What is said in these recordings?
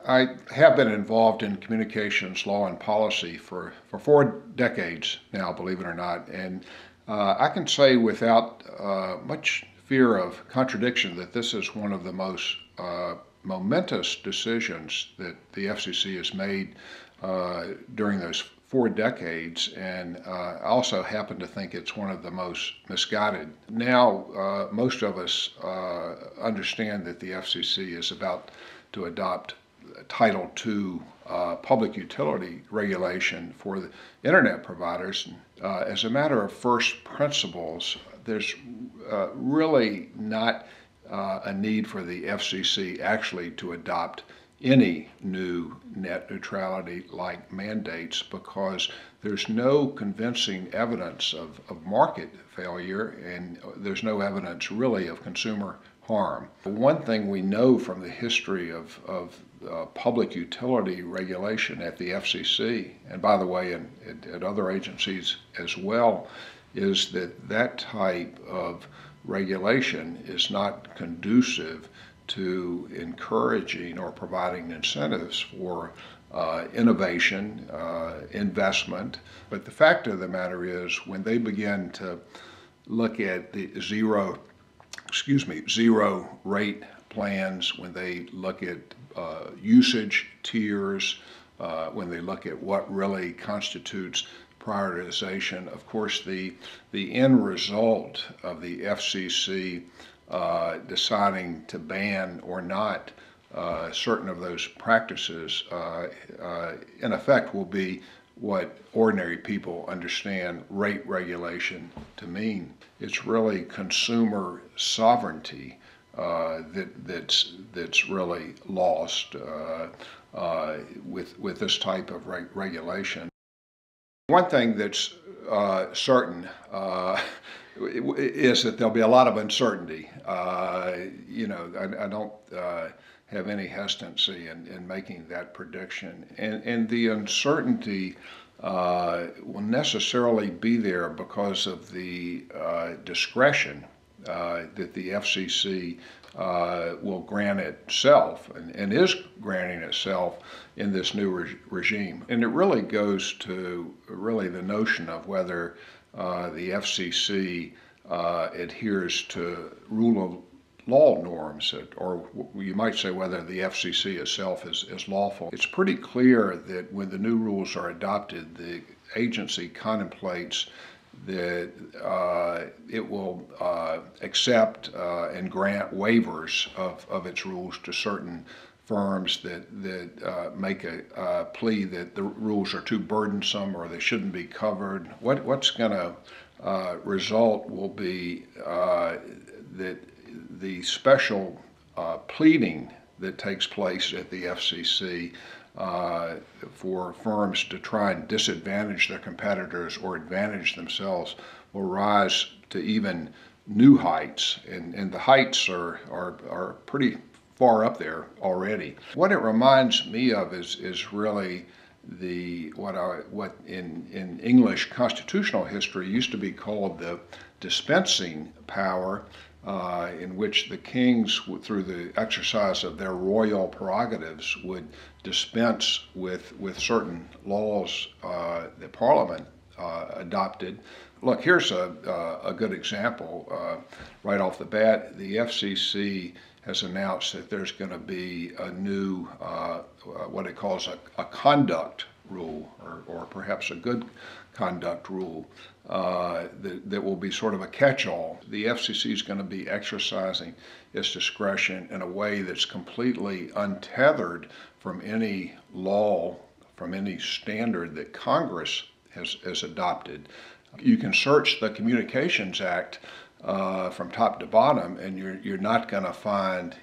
I have been involved in communications law and policy for 4 decades now, believe it or not, and I can say without much fear of contradiction that this is one of the most momentous decisions that the FCC has made during those 4 decades, and I also happen to think it's one of the most misguided. Now, most of us understand that the FCC is about to adopt Title II public utility regulation for the internet providers. As a matter of first principles, there's really not a need for the FCC actually to adopt any new net neutrality like mandates, because there's no convincing evidence of market failure, and there's no evidence really of consumer harm. One thing we know from the history of public utility regulation at the FCC, and by the way, at other agencies as well, is that that type of regulation is not conducive to encouraging or providing incentives for innovation, investment. But the fact of the matter is, when they begin to look at the zero rate plans, when they look at usage tiers, when they look at what really constitutes prioritization, of course the end result of the FCC deciding to ban or not certain of those practices, in effect, will be what ordinary people understand rate regulation to mean. It's really consumer sovereignty that's really lost with this type of regulation. One thing that's certain is that there'll be a lot of uncertainty. I don't have any hesitancy in making that prediction. And the uncertainty will necessarily be there because of the discretion that the FCC will grant itself and is granting itself in this new regime. And it really goes to the notion of whether the FCC adheres to rule of law norms, or you might say whether the FCC itself is lawful. It's pretty clear that when the new rules are adopted, the agency contemplates that it will accept and grant waivers of its rules to certain firms that make a plea that the rules are too burdensome or they shouldn't be covered. What's going to result will be that the special pleading that takes place at the FCC for firms to try and disadvantage their competitors or advantage themselves will rise to even new heights, and the heights are pretty far up there already. What it reminds me of is really what in English constitutional history used to be called the dispensing power, in which the kings, through the exercise of their royal prerogatives, would dispense with certain laws that Parliament adopted. Look, here's a good example. Right off the bat, the FCC has announced that there's going to be a new, what it calls a conduct rule, or perhaps a good conduct rule, that will be sort of a catch-all. The FCC is going to be exercising its discretion in a way that's completely untethered from any law, from any standard that Congress has adopted. You can search the Communications Act from top to bottom, and you're not going to find,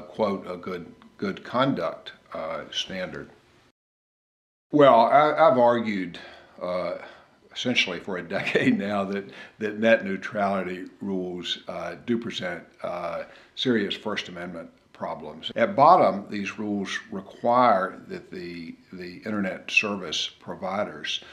quote, a good conduct standard. Well, I've argued essentially for a decade now that net neutrality rules do present serious First Amendment problems. At bottom, these rules require that the internet service providers,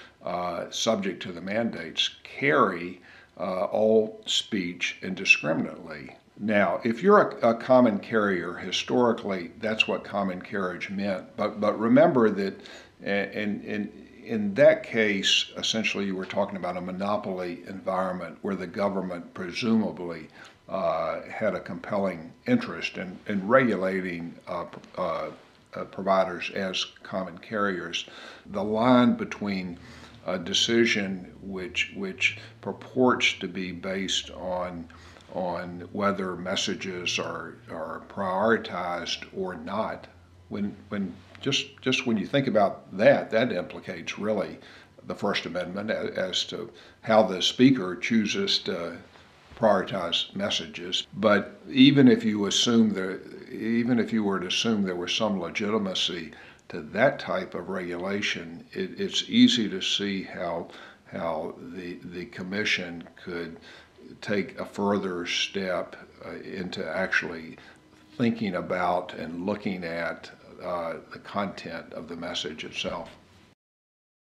subject to the mandates, carry all speech indiscriminately. Now, if you're a common carrier, historically, that's what common carriage meant. But remember that in that case, essentially, you were talking about a monopoly environment where the government presumably had a compelling interest in regulating providers as common carriers. The line between a decision which purports to be based on whether messages are prioritized or not. When just when you think about that, that implicates really the First Amendment as to how the speaker chooses to prioritize messages. But even if you were to assume there was some legitimacy to that type of regulation, it's easy to see how the commission could take a further step into actually thinking about and looking at the content of the message itself.